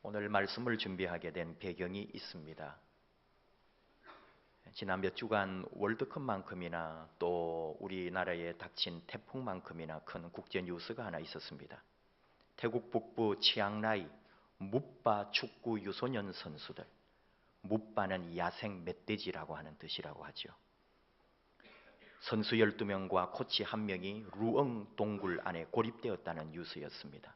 오늘 말씀을 준비하게 된 배경이 있습니다. 지난 몇 주간 월드컵만큼이나 또 우리나라에 닥친 태풍만큼이나 큰 국제 뉴스가 하나 있었습니다. 태국 북부 치앙라이 뭇바 축구 유소년 선수들, 뭇바는 야생 멧돼지라고 하는 뜻이라고 하죠. 선수 12명과 코치 1명이 루엉 동굴 안에 고립되었다는 뉴스였습니다.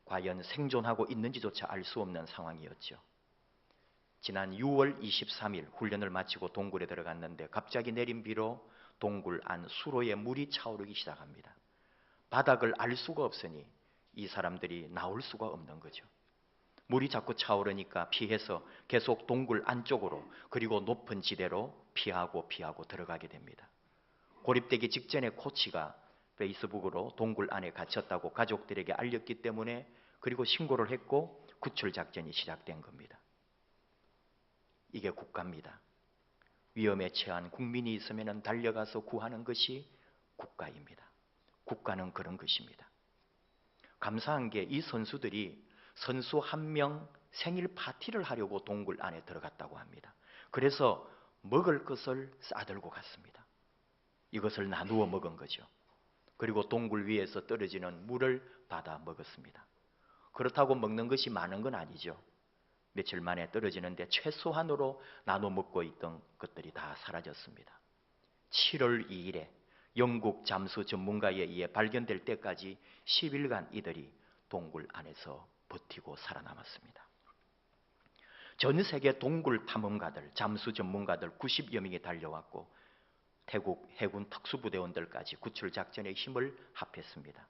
과연 생존하고 있는지조차 알 수 없는 상황이었죠. 지난 6월 23일 훈련을 마치고 동굴에 들어갔는데 갑자기 내린 비로 동굴 안 수로에 물이 차오르기 시작합니다. 바닥을 알 수가 없으니 이 사람들이 나올 수가 없는 거죠. 물이 자꾸 차오르니까 피해서 계속 동굴 안쪽으로 그리고 높은 지대로 피하고 들어가게 됩니다. 고립되기 직전에 코치가 페이스북으로 동굴 안에 갇혔다고 가족들에게 알렸기 때문에 그리고 신고를 했고 구출 작전이 시작된 겁니다. 이게 국가입니다. 위험에 처한 국민이 있으면 달려가서 구하는 것이 국가입니다. 국가는 그런 것입니다. 감사한 게 이 선수들이 선수 1명 생일 파티를 하려고 동굴 안에 들어갔다고 합니다. 그래서 먹을 것을 싸들고 갔습니다. 이것을 나누어 먹은 거죠. 그리고 동굴 위에서 떨어지는 물을 받아 먹었습니다. 그렇다고 먹는 것이 많은 건 아니죠. 며칠 만에 떨어지는데 최소한으로 나눠 먹고 있던 것들이 다 사라졌습니다. 7월 2일에 영국 잠수 전문가에 의해 발견될 때까지 10일간 이들이 동굴 안에서 버티고 살아남았습니다. 전 세계 동굴 탐험가들, 잠수 전문가들 90여 명이 달려왔고 태국 해군 특수부대원들까지 구출 작전에 힘을 합했습니다.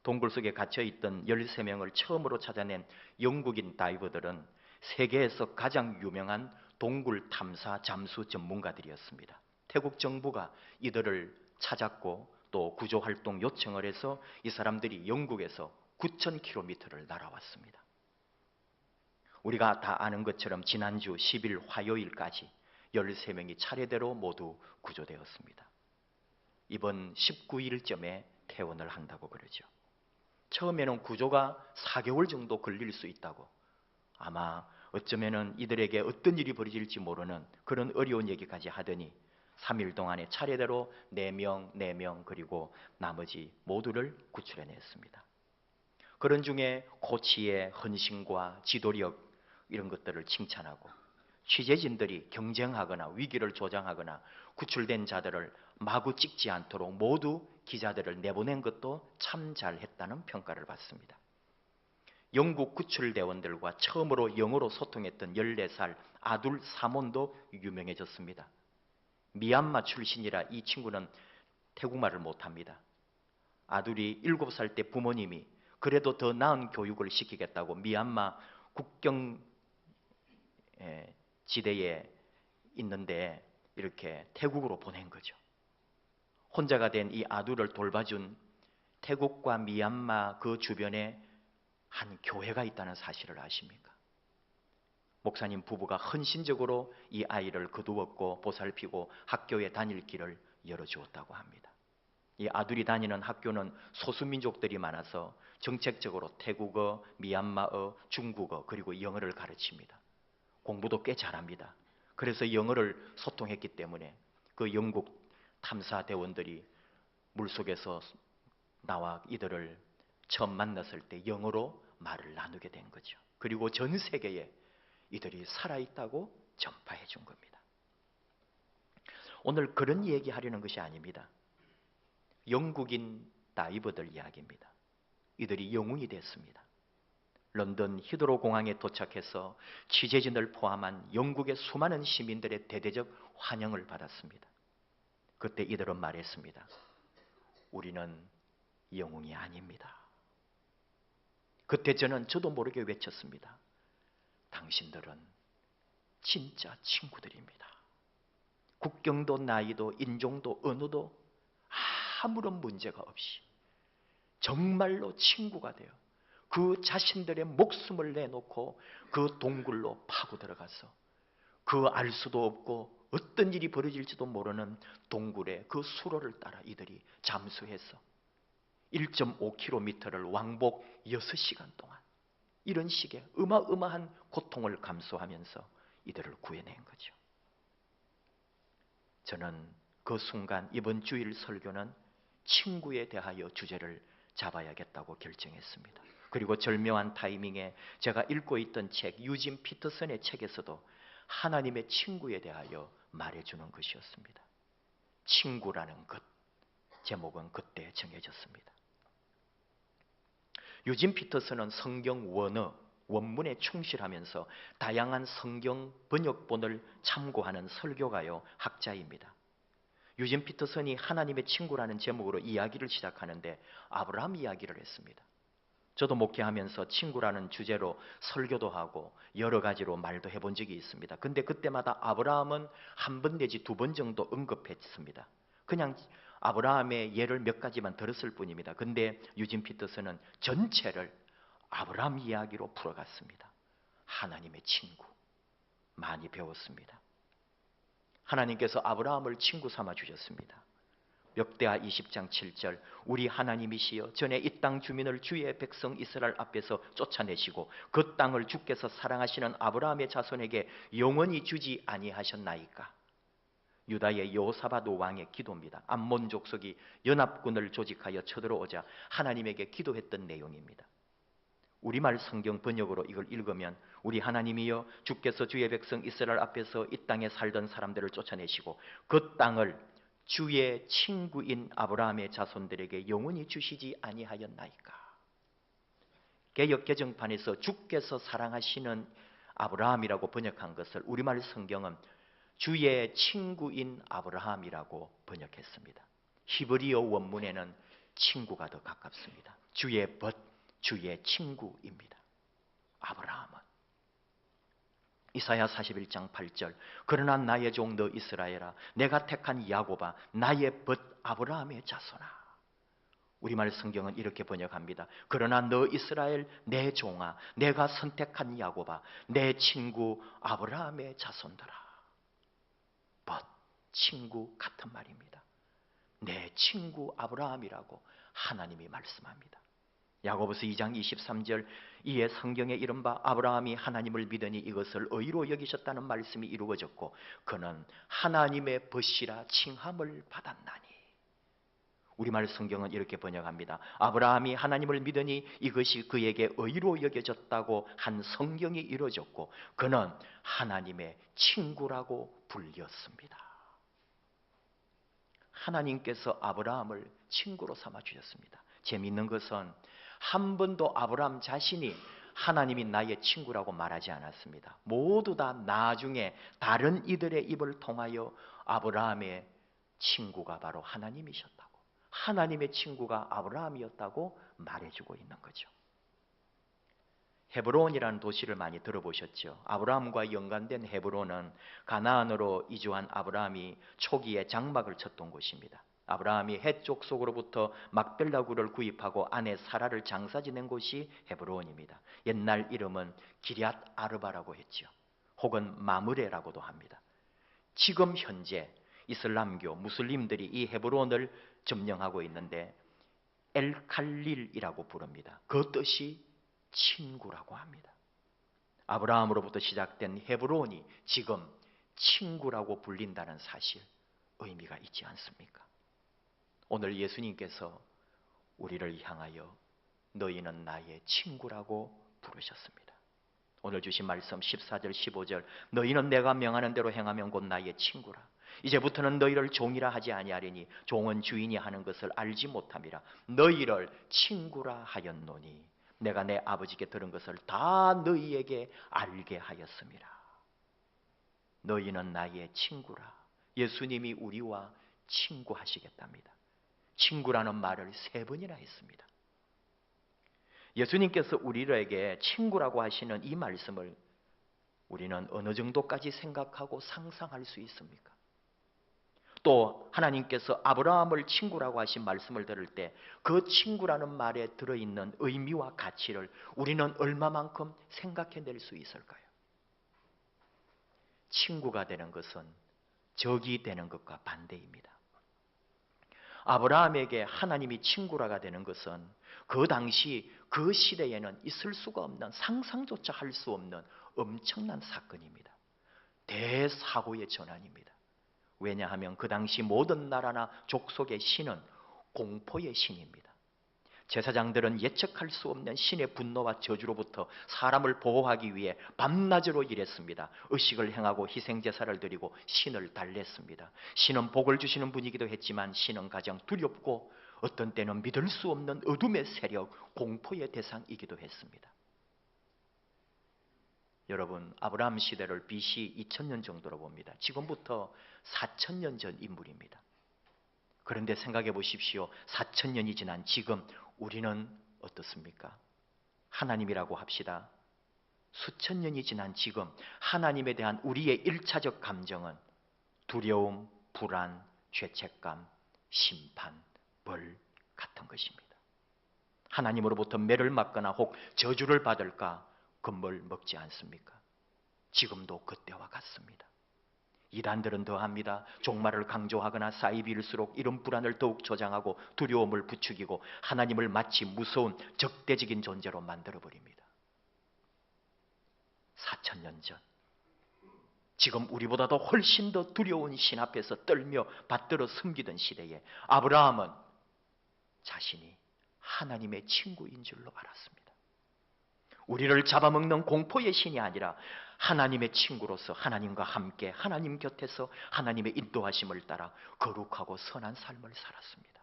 동굴 속에 갇혀있던 13명을 처음으로 찾아낸 영국인 다이버들은 세계에서 가장 유명한 동굴 탐사 잠수 전문가들이었습니다. 태국 정부가 이들을 찾았고 또 구조활동 요청을 해서 이 사람들이 영국에서 9,000km를 날아왔습니다. 우리가 다 아는 것처럼 지난주 10일 화요일까지 13명이 차례대로 모두 구조되었습니다. 이번 19일쯤에 퇴원을 한다고 그러죠. 처음에는 구조가 4개월 정도 걸릴 수 있다고, 아마 어쩌면은 이들에게 어떤 일이 벌어질지 모르는 그런 어려운 얘기까지 하더니 3일 동안에 차례대로 4명 그리고 나머지 모두를 구출해냈습니다. 그런 중에 코치의 헌신과 지도력 이런 것들을 칭찬하고 취재진들이 경쟁하거나 위기를 조장하거나 구출된 자들을 마구 찍지 않도록 모두 기자들을 내보낸 것도 참 잘했다는 평가를 받습니다. 영국 구출대원들과 처음으로 영어로 소통했던 14살 아둘 사몬도 유명해졌습니다. 미얀마 출신이라 이 친구는 태국말을 못합니다. 아둘이 7살 때 부모님이 그래도 더 나은 교육을 시키겠다고 미얀마 국경 지대에 있는데 이렇게 태국으로 보낸 거죠. 혼자가 된 이 아둘을 돌봐준 태국과 미얀마 그 주변에 한 교회가 있다는 사실을 아십니까? 목사님 부부가 헌신적으로 이 아이를 거두었고 보살피고 학교에 다닐 길을 열어주었다고 합니다. 이 아둘이 다니는 학교는 소수민족들이 많아서 정책적으로 태국어, 미얀마어, 중국어 그리고 영어를 가르칩니다. 공부도 꽤 잘합니다. 그래서 영어를 소통했기 때문에 그 영국 탐사대원들이 물속에서 나와 이들을 처음 만났을 때 영어로 말을 나누게 된 거죠. 그리고 전 세계에 이들이 살아있다고 전파해 준 겁니다. 오늘 그런 얘기 하려는 것이 아닙니다. 영국인 다이버들 이야기입니다. 이들이 영웅이 됐습니다. 런던 히드로 공항에 도착해서 취재진을 포함한 영국의 수많은 시민들의 대대적 환영을 받았습니다. 그때 이들은 말했습니다. 우리는 영웅이 아닙니다. 그때 저도 모르게 외쳤습니다. 당신들은 진짜 친구들입니다. 국경도 나이도 인종도 언어도 아무런 문제가 없이 정말로 친구가 되어 그 자신들의 목숨을 내놓고 그 동굴로 파고 들어가서 그 알 수도 없고 어떤 일이 벌어질지도 모르는 동굴의 그 수로를 따라 이들이 잠수해서 1.5km를 왕복 6시간 동안 이런 식의 어마어마한 고통을 감수하면서 이들을 구해낸 거죠. 저는 그 순간 이번 주일 설교는 친구에 대하여 주제를 잡아야겠다고 결정했습니다. 그리고 절묘한 타이밍에 제가 읽고 있던 책 유진 피터슨의 책에서도 하나님의 친구에 대하여 말해주는 것이었습니다. 친구라는 것, 제목은 그때 정해졌습니다. 유진 피터슨은 성경 원문에 충실하면서 다양한 성경 번역본을 참고하는 설교가요 학자입니다. 유진 피터슨이 하나님의 친구라는 제목으로 이야기를 시작하는데 아브라함 이야기를 했습니다. 저도 목회하면서 친구라는 주제로 설교도 하고 여러 가지로 말도 해본 적이 있습니다. 근데 그때마다 아브라함은 한 번 내지 두 번 정도 언급했습니다. 그냥 아브라함의 예를 몇 가지만 들었을 뿐입니다. 근데 유진 피터슨은 전체를 아브라함 이야기로 풀어갔습니다. 하나님의 친구 많이 배웠습니다. 하나님께서 아브라함을 친구 삼아 주셨습니다. 역대하 20장 7절 우리 하나님이시여 전에 이 땅 주민을 주의 백성 이스라엘 앞에서 쫓아내시고 그 땅을 주께서 사랑하시는 아브라함의 자손에게 영원히 주지 아니하셨나이까. 유다의 여호사밧 왕의 기도입니다. 암몬 족속이 연합군을 조직하여 쳐들어오자 하나님에게 기도했던 내용입니다. 우리말 성경 번역으로 이걸 읽으면 우리 하나님이여 주께서 주의 백성 이스라엘 앞에서 이 땅에 살던 사람들을 쫓아내시고 그 땅을 주의 친구인 아브라함의 자손들에게 영원히 주시지 아니하였나이까. 개역 개정판에서 주께서 사랑하시는 아브라함이라고 번역한 것을 우리말 성경은 주의 친구인 아브라함이라고 번역했습니다. 히브리어 원문에는 친구가 더 가깝습니다. 주의 벗, 주의 친구입니다. 아브라함은 이사야 41장 8절 그러나 나의 종 너 이스라엘아 내가 택한 야곱아 나의 벗 아브라함의 자손아. 우리말 성경은 이렇게 번역합니다. 그러나 너 이스라엘 내 종아 내가 선택한 야곱아 내 친구 아브라함의 자손들아. 벗, 친구 같은 말입니다. 내 친구 아브라함이라고 하나님이 말씀합니다. 야고보서 2장 23절 이에 성경에 이른바 아브라함이 하나님을 믿으니 이것을 의로 여기셨다는 말씀이 이루어졌고 그는 하나님의 벗이라 칭함을 받았나니. 우리말 성경은 이렇게 번역합니다. 아브라함이 하나님을 믿으니 이것이 그에게 의로 여겨졌다고 한 성경이 이루어졌고 그는 하나님의 친구라고 불렸습니다. 하나님께서 아브라함을 친구로 삼아 주셨습니다. 재미있는 것은 한 번도 아브라함 자신이 하나님이 나의 친구라고 말하지 않았습니다. 모두 다 나중에 다른 이들의 입을 통하여 아브라함의 친구가 바로 하나님이셨다고, 하나님의 친구가 아브라함이었다고 말해주고 있는 거죠. 헤브론이라는 도시를 많이 들어보셨죠? 아브라함과 연관된 헤브론은 가나안으로 이주한 아브라함이 초기에 장막을 쳤던 곳입니다. 아브라함이 헷 족속으로부터 막벨라 굴을 구입하고 아내 사라를 장사 지낸 곳이 헤브론입니다. 옛날 이름은 기럇 아르바라고 했죠. 혹은 마므레라고도 합니다. 지금 현재 이슬람교 무슬림들이 이 헤브론을 점령하고 있는데 엘칼릴이라고 부릅니다. 그 뜻이 친구라고 합니다. 아브라함으로부터 시작된 헤브론이 지금 친구라고 불린다는 사실, 의미가 있지 않습니까? 오늘 예수님께서 우리를 향하여 너희는 나의 친구라고 부르셨습니다. 오늘 주신 말씀 14절 15절 너희는 내가 명하는 대로 행하면 곧 나의 친구라. 이제부터는 너희를 종이라 하지 아니하리니 종은 주인이 하는 것을 알지 못함이라. 너희를 친구라 하였노니 내가 내 아버지께 들은 것을 다 너희에게 알게 하였음이라. 너희는 나의 친구라. 예수님이 우리와 친구하시겠답니다. 친구라는 말을 3번이나 했습니다. 예수님께서 우리에게 친구라고 하시는 이 말씀을 우리는 어느 정도까지 생각하고 상상할 수 있습니까? 또 하나님께서 아브라함을 친구라고 하신 말씀을 들을 때 그 친구라는 말에 들어있는 의미와 가치를 우리는 얼마만큼 생각해낼 수 있을까요? 친구가 되는 것은 적이 되는 것과 반대입니다. 아브라함에게 하나님이 친구라가 되는 것은 그 당시 그 시대에는 있을 수가 없는, 상상조차 할 수 없는 엄청난 사건입니다. 대사고의 전환입니다. 왜냐하면 그 당시 모든 나라나 족속의 신은 공포의 신입니다. 제사장들은 예측할 수 없는 신의 분노와 저주로부터 사람을 보호하기 위해 밤낮으로 일했습니다. 의식을 행하고 희생제사를 드리고 신을 달랬습니다. 신은 복을 주시는 분이기도 했지만 신은 가장 두렵고 어떤 때는 믿을 수 없는 어둠의 세력, 공포의 대상이기도 했습니다. 여러분, 아브라함 시대를 BC 2000년 정도로 봅니다. 지금부터 4000년 전 인물입니다. 그런데 생각해 보십시오. 4000년이 지난 지금 우리는 어떻습니까? 하나님이라고 합시다. 수천 년이 지난 지금 하나님에 대한 우리의 1차적 감정은 두려움, 불안, 죄책감, 심판, 벌 같은 것입니다. 하나님으로부터 매를 맞거나 혹 저주를 받을까 겁을 먹지 않습니까? 지금도 그때와 같습니다. 이단들은 더합니다. 종말을 강조하거나 쌓이 빌수록 이런 불안을 더욱 조장하고 두려움을 부추기고 하나님을 마치 무서운 적대적인 존재로 만들어버립니다. 4000년 전, 지금 우리보다도 훨씬 더 두려운 신 앞에서 떨며 받들어 숨기던 시대에 아브라함은 자신이 하나님의 친구인 줄로 알았습니다. 우리를 잡아먹는 공포의 신이 아니라 하나님의 친구로서 하나님과 함께 하나님 곁에서 하나님의 인도하심을 따라 거룩하고 선한 삶을 살았습니다.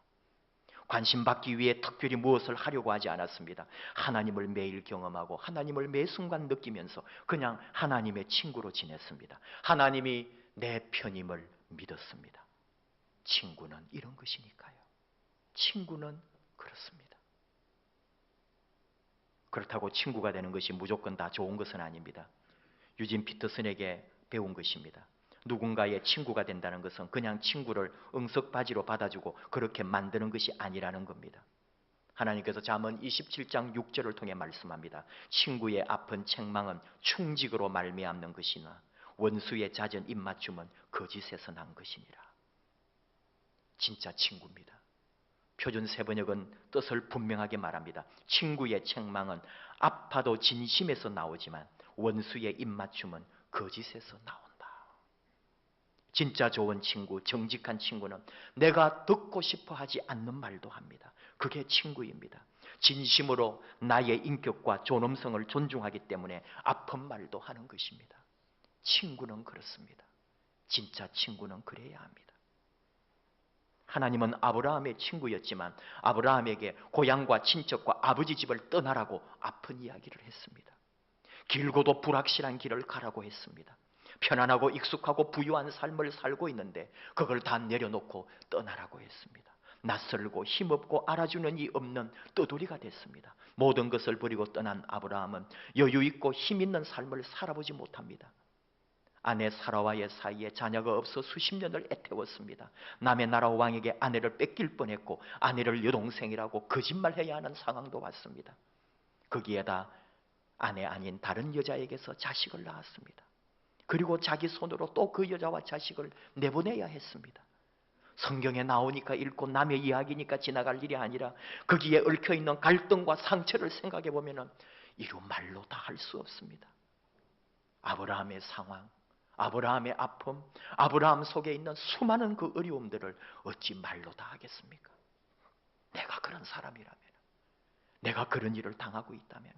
관심받기 위해 특별히 무엇을 하려고 하지 않았습니다. 하나님을 매일 경험하고 하나님을 매 순간 느끼면서 그냥 하나님의 친구로 지냈습니다. 하나님이 내 편임을 믿었습니다. 친구는 이런 것이니까요. 친구는 그렇습니다. 그렇다고 친구가 되는 것이 무조건 다 좋은 것은 아닙니다. 유진 피터슨에게 배운 것입니다. 누군가의 친구가 된다는 것은 그냥 친구를 응석바지로 받아주고 그렇게 만드는 것이 아니라는 겁니다. 하나님께서 잠언 27장 6절을 통해 말씀합니다. 친구의 아픈 책망은 충직으로 말미암는 것이나 원수의 잦은 입맞춤은 거짓에서 난 것이니라. 진짜 친구입니다. 표준 세번역은 뜻을 분명하게 말합니다. 친구의 책망은 아파도 진심에서 나오지만 원수의 입맞춤은 거짓에서 나온다. 진짜 좋은 친구, 정직한 친구는 내가 듣고 싶어 하지 않는 말도 합니다. 그게 친구입니다. 진심으로 나의 인격과 존엄성을 존중하기 때문에 아픈 말도 하는 것입니다. 친구는 그렇습니다. 진짜 친구는 그래야 합니다. 하나님은 아브라함의 친구였지만 아브라함에게 고향과 친척과 아버지 집을 떠나라고 아픈 이야기를 했습니다. 길고도 불확실한 길을 가라고 했습니다. 편안하고 익숙하고 부유한 삶을 살고 있는데 그걸 다 내려놓고 떠나라고 했습니다. 낯설고 힘없고 알아주는 이 없는 떠돌이가 됐습니다. 모든 것을 버리고 떠난 아브라함은 여유 있고 힘 있는 삶을 살아보지 못합니다. 아내 사라와의 사이에 자녀가 없어 수십 년을 애태웠습니다. 남의 나라 왕에게 아내를 뺏길 뻔했고 아내를 여동생이라고 거짓말해야 하는 상황도 왔습니다. 거기에다 아내 아닌 다른 여자에게서 자식을 낳았습니다. 그리고 자기 손으로 또 그 여자와 자식을 내보내야 했습니다. 성경에 나오니까 읽고 남의 이야기니까 지나갈 일이 아니라 거기에 얽혀있는 갈등과 상처를 생각해 보면 이루 말로 다 할 수 없습니다. 아브라함의 상황, 아브라함의 아픔, 아브라함 속에 있는 수많은 그 어려움들을 어찌 말로 다 하겠습니까? 내가 그런 사람이라면, 내가 그런 일을 당하고 있다면.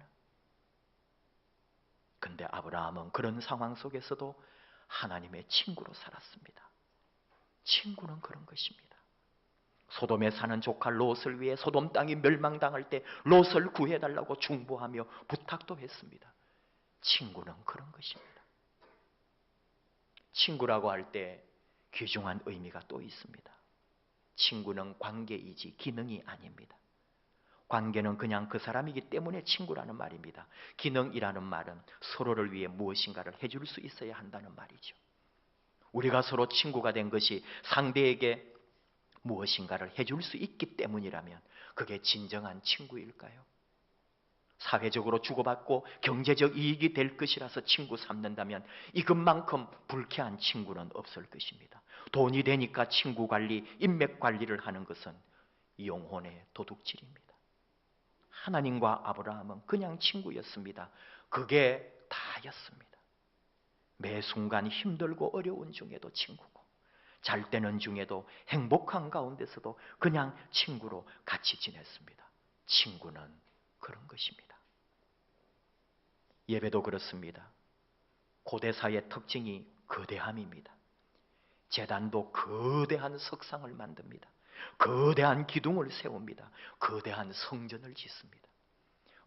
근데 아브라함은 그런 상황 속에서도 하나님의 친구로 살았습니다. 친구는 그런 것입니다. 소돔에 사는 조카 롯을 위해 소돔 땅이 멸망당할 때 롯을 구해달라고 중보하며 부탁도 했습니다. 친구는 그런 것입니다. 친구라고 할 때 귀중한 의미가 또 있습니다. 친구는 관계이지 기능이 아닙니다. 관계는 그냥 그 사람이기 때문에 친구라는 말입니다. 기능이라는 말은 서로를 위해 무엇인가를 해줄 수 있어야 한다는 말이죠. 우리가 서로 친구가 된 것이 상대에게 무엇인가를 해줄 수 있기 때문이라면 그게 진정한 친구일까요? 사회적으로 주고받고 경제적 이익이 될 것이라서 친구 삼는다면 이것만큼 불쾌한 친구는 없을 것입니다. 돈이 되니까 친구 관리, 인맥 관리를 하는 것은 영혼의 도둑질입니다. 하나님과 아브라함은 그냥 친구였습니다. 그게 다였습니다. 매 순간 힘들고 어려운 중에도 친구고, 잘 때는 중에도 행복한 가운데서도 그냥 친구로 같이 지냈습니다. 친구는 그런 것입니다. 예배도 그렇습니다. 고대사의 특징이 거대함입니다. 제단도 거대한 석상을 만듭니다. 거대한 기둥을 세웁니다. 거대한 성전을 짓습니다.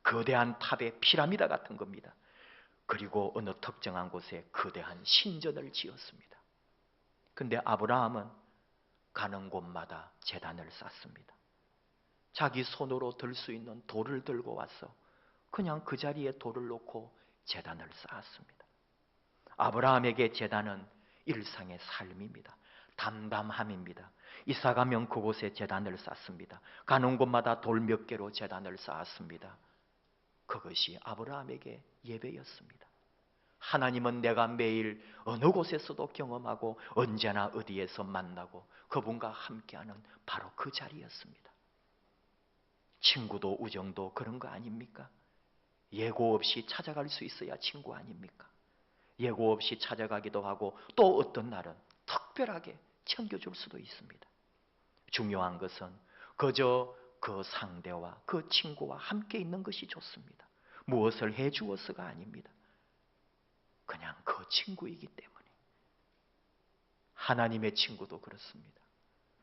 거대한 탑에 피라미드 같은 겁니다. 그리고 어느 특정한 곳에 거대한 신전을 지었습니다. 근데 아브라함은 가는 곳마다 제단을 쌓습니다. 자기 손으로 들 수 있는 돌을 들고 와서 그냥 그 자리에 돌을 놓고 제단을 쌓았습니다. 아브라함에게 제단은 일상의 삶입니다. 담담함입니다. 이사 가면 그곳에 제단을 쌓습니다. 가는 곳마다 돌 몇 개로 제단을 쌓았습니다. 그것이 아브라함에게 예배였습니다. 하나님은 내가 매일 어느 곳에서도 경험하고 언제나 어디에서 만나고 그분과 함께하는 바로 그 자리였습니다. 친구도 우정도 그런 거 아닙니까? 예고 없이 찾아갈 수 있어야 친구 아닙니까? 예고 없이 찾아가기도 하고 또 어떤 날은 특별하게 챙겨줄 수도 있습니다. 중요한 것은 그저 그 상대와 그 친구와 함께 있는 것이 좋습니다. 무엇을 해주어서가 아닙니다. 그냥 그 친구이기 때문에. 하나님의 친구도 그렇습니다.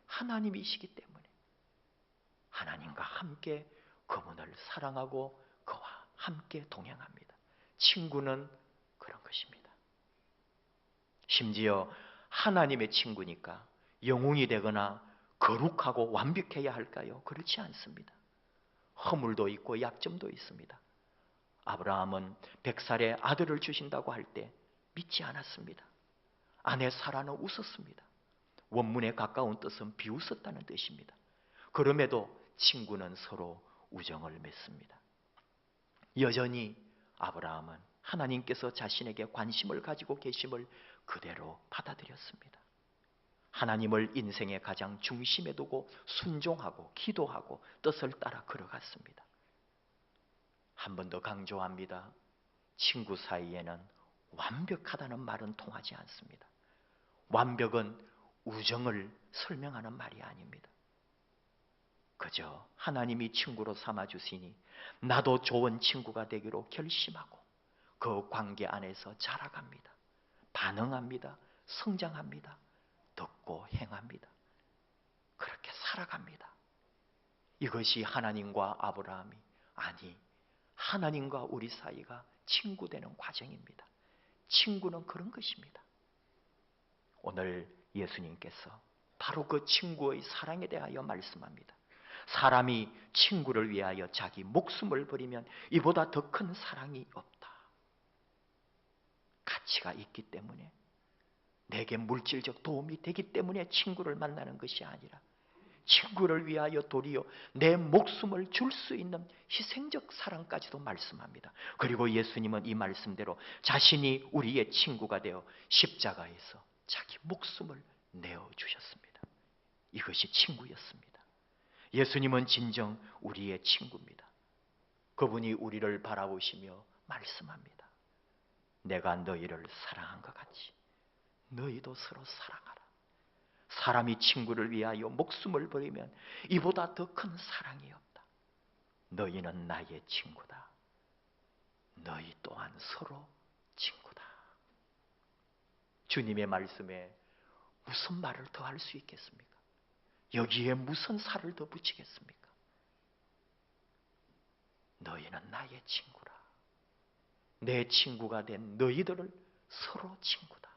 하나님이시기 때문에 하나님과 함께 그분을 사랑하고 그와 함께 동행합니다. 친구는 그런 것입니다. 심지어 하나님의 친구니까 영웅이 되거나 거룩하고 완벽해야 할까요? 그렇지 않습니다. 허물도 있고 약점도 있습니다. 아브라함은 100살의 아들을 주신다고 할 때 믿지 않았습니다. 아내 사라는 웃었습니다. 원문에 가까운 뜻은 비웃었다는 뜻입니다. 그럼에도 친구는 서로 우정을 맺습니다. 여전히 아브라함은 하나님께서 자신에게 관심을 가지고 계심을 그대로 받아들였습니다. 하나님을 인생의 가장 중심에 두고 순종하고 기도하고 뜻을 따라 걸어갔습니다. 한 번 더 강조합니다. 친구 사이에는 완벽하다는 말은 통하지 않습니다. 완벽은 우정을 설명하는 말이 아닙니다. 그저 하나님이 친구로 삼아주시니 나도 좋은 친구가 되기로 결심하고 그 관계 안에서 자라갑니다. 반응합니다. 성장합니다. 듣고 행합니다. 그렇게 살아갑니다. 이것이 하나님과 아브라함이, 아니 하나님과 우리 사이가 친구 되는 과정입니다. 친구는 그런 것입니다. 오늘 예수님께서 바로 그 친구의 사랑에 대하여 말씀합니다. 사람이 친구를 위하여 자기 목숨을 버리면 이보다 더 큰 사랑이 없다. 가치가 있기 때문에, 내게 물질적 도움이 되기 때문에 친구를 만나는 것이 아니라 친구를 위하여 도리어 내 목숨을 줄 수 있는 희생적 사랑까지도 말씀합니다. 그리고 예수님은 이 말씀대로 자신이 우리의 친구가 되어 십자가에서 자기 목숨을 내어주셨습니다. 이것이 친구였습니다. 예수님은 진정 우리의 친구입니다. 그분이 우리를 바라보시며 말씀합니다. 내가 너희를 사랑한 것 같이 너희도 서로 사랑하라. 사람이 친구를 위하여 목숨을 버리면 이보다 더 큰 사랑이 없다. 너희는 나의 친구다. 너희 또한 서로 친구다. 주님의 말씀에 무슨 말을 더 할 수 있겠습니까? 여기에 무슨 살을 더 붙이겠습니까? 너희는 나의 친구라. 내 친구가 된 너희들을 서로 친구다.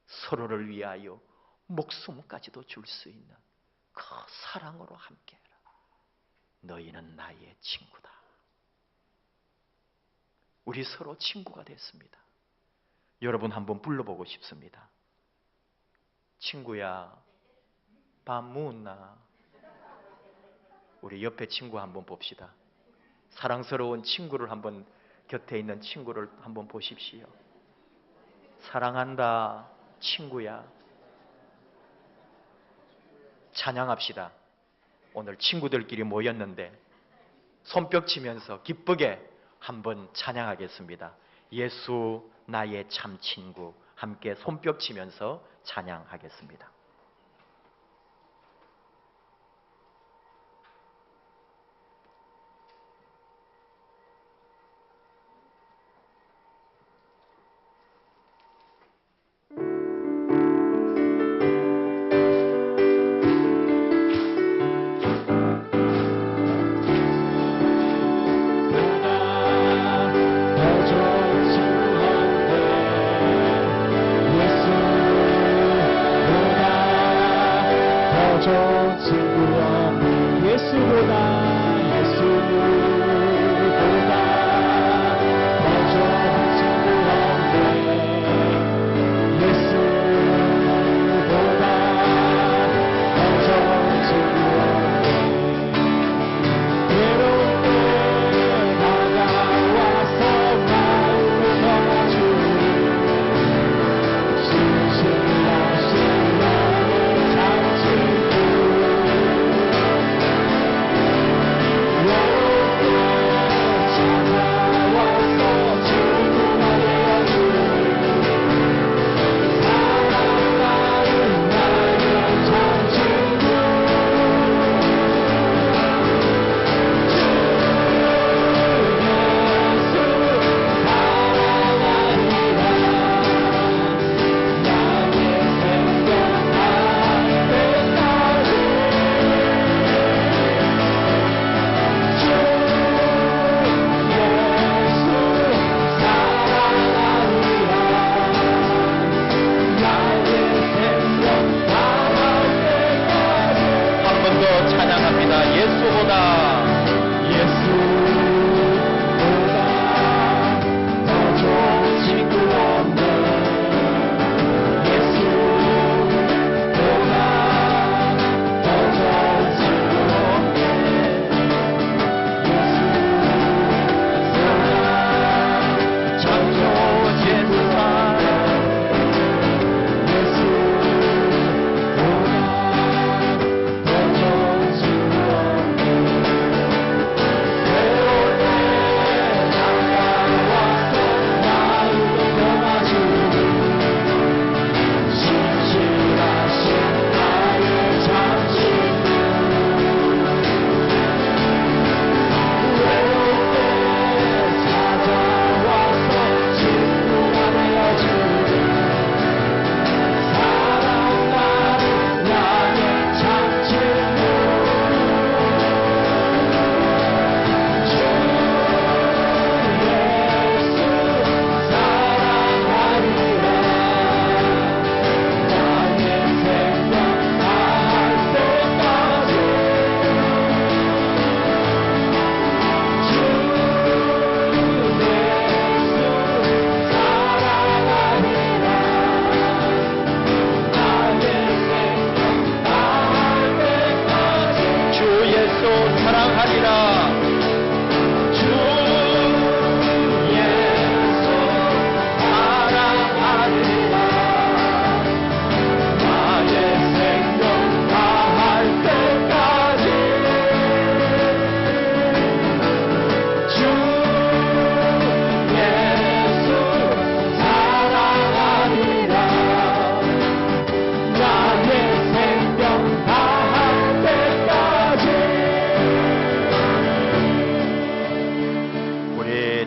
서로를 위하여 목숨까지도 줄 수 있는 그 사랑으로 함께해라. 너희는 나의 친구다. 우리 서로 친구가 됐습니다. 여러분 한번 불러보고 싶습니다. 친구야, 밥 묻나? 우리 옆에 친구 한번 봅시다. 사랑스러운 친구를 한번, 곁에 있는 친구를 한번 보십시오. 사랑한다, 친구야. 찬양합시다. 오늘 친구들끼리 모였는데 손뼉 치면서 기쁘게 한번 찬양하겠습니다. 예수 나의 참 친구, 함께 손뼉 치면서 찬양하겠습니다.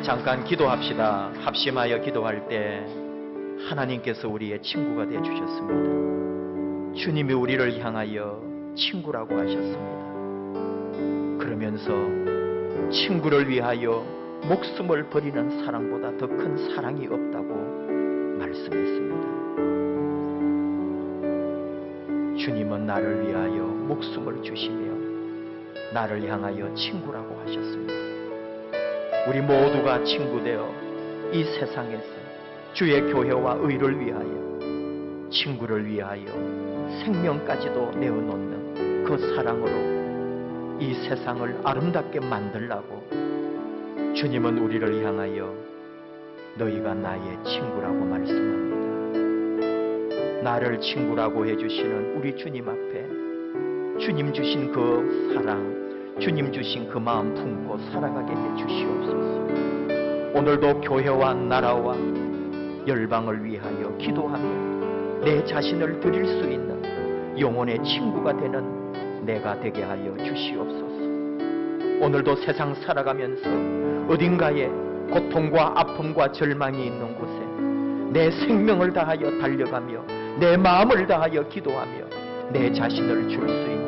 잠깐 기도합시다. 합심하여 기도할 때 하나님께서 우리의 친구가 되어 주셨습니다. 주님이 우리를 향하여 친구라고 하셨습니다. 그러면서 친구를 위하여 목숨을 버리는 사랑보다 더 큰 사랑이 없다고 말씀했습니다. 주님은 나를 위하여 목숨을 주시며 나를 향하여 친구라고 하셨습니다. 우리 모두가 친구되어 이 세상에서 주의 교회와 의를 위하여, 친구를 위하여 생명까지도 내어놓는 그 사랑으로 이 세상을 아름답게 만들라고 주님은 우리를 향하여 너희가 나의 친구라고 말씀합니다. 나를 친구라고 해주시는 우리 주님 앞에 주님 주신 그 사랑, 주님 주신 그 마음 품고 살아가게 해 주시옵소서. 오늘도 교회와 나라와 열방을 위하여 기도하며 내 자신을 드릴 수 있는 영혼의 친구가 되는 내가 되게 하여 주시옵소서. 오늘도 세상 살아가면서 어딘가에 고통과 아픔과 절망이 있는 곳에 내 생명을 다하여 달려가며 내 마음을 다하여 기도하며 내 자신을 줄 수 있는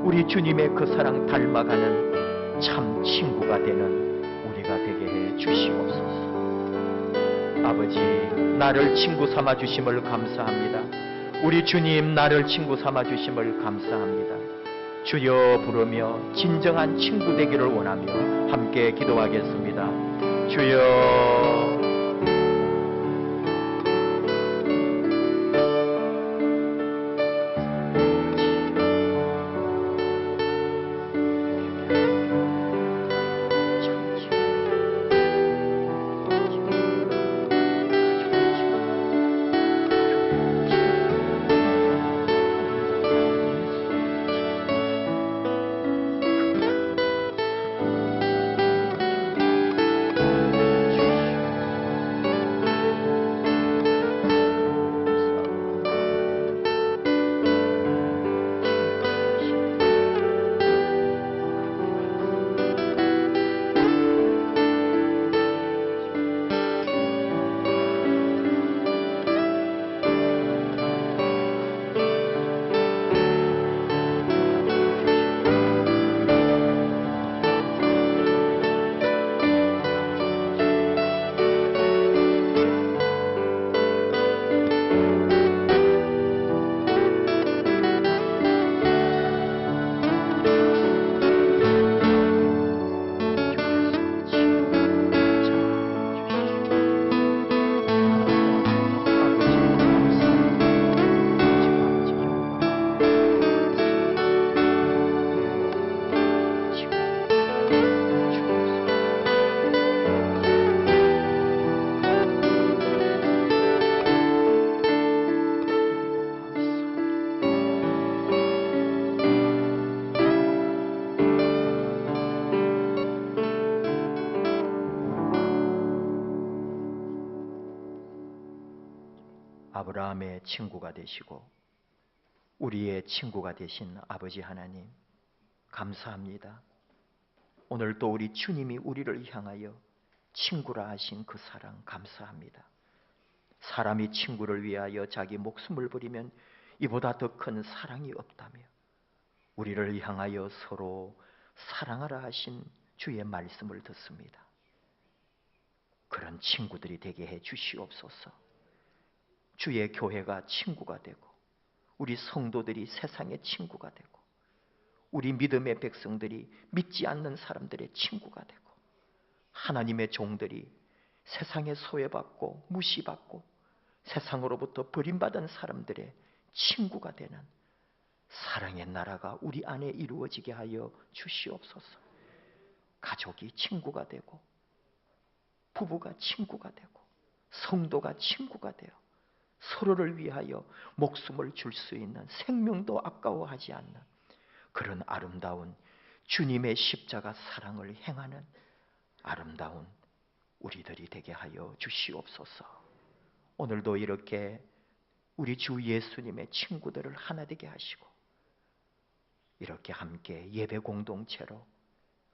우리 주님의 그 사랑 닮아가는 참 친구가 되는 우리가 되게 해 주시옵소서. 아버지, 나를 친구 삼아 주심을 감사합니다. 우리 주님, 나를 친구 삼아 주심을 감사합니다. 주여 부르며 진정한 친구 되기를 원하며 함께 기도하겠습니다. 주여. 아브라함의 친구가 되시고 우리의 친구가 되신 아버지 하나님, 감사합니다. 오늘 또 우리 주님이 우리를 향하여 친구라 하신 그 사랑 감사합니다. 사람이 친구를 위하여 자기 목숨을 버리면 이보다 더 큰 사랑이 없다며 우리를 향하여 서로 사랑하라 하신 주의 말씀을 듣습니다. 그런 친구들이 되게 해 주시옵소서. 주의 교회가 친구가 되고 우리 성도들이 세상의 친구가 되고 우리 믿음의 백성들이 믿지 않는 사람들의 친구가 되고 하나님의 종들이 세상에 소외받고 무시받고 세상으로부터 버림받은 사람들의 친구가 되는 사랑의 나라가 우리 안에 이루어지게 하여 주시옵소서. 가족이 친구가 되고 부부가 친구가 되고 성도가 친구가 되어 서로를 위하여 목숨을 줄 수 있는 생명도 아까워하지 않는 그런 아름다운 주님의 십자가 사랑을 행하는 아름다운 우리들이 되게 하여 주시옵소서. 오늘도 이렇게 우리 주 예수님의 친구들을 하나 되게 하시고 이렇게 함께 예배 공동체로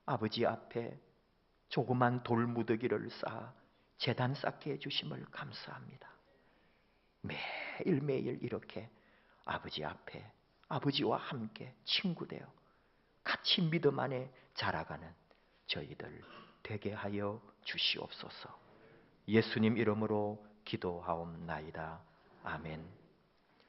아버지 앞에 조그만 돌무더기를 쌓아 제단 쌓게 해주심을 감사합니다. 매일매일 이렇게 아버지 앞에 아버지와 함께 친구되어 같이 믿음 안에 자라가는 저희들 되게 하여 주시옵소서. 예수님 이름으로 기도하옵나이다. 아멘.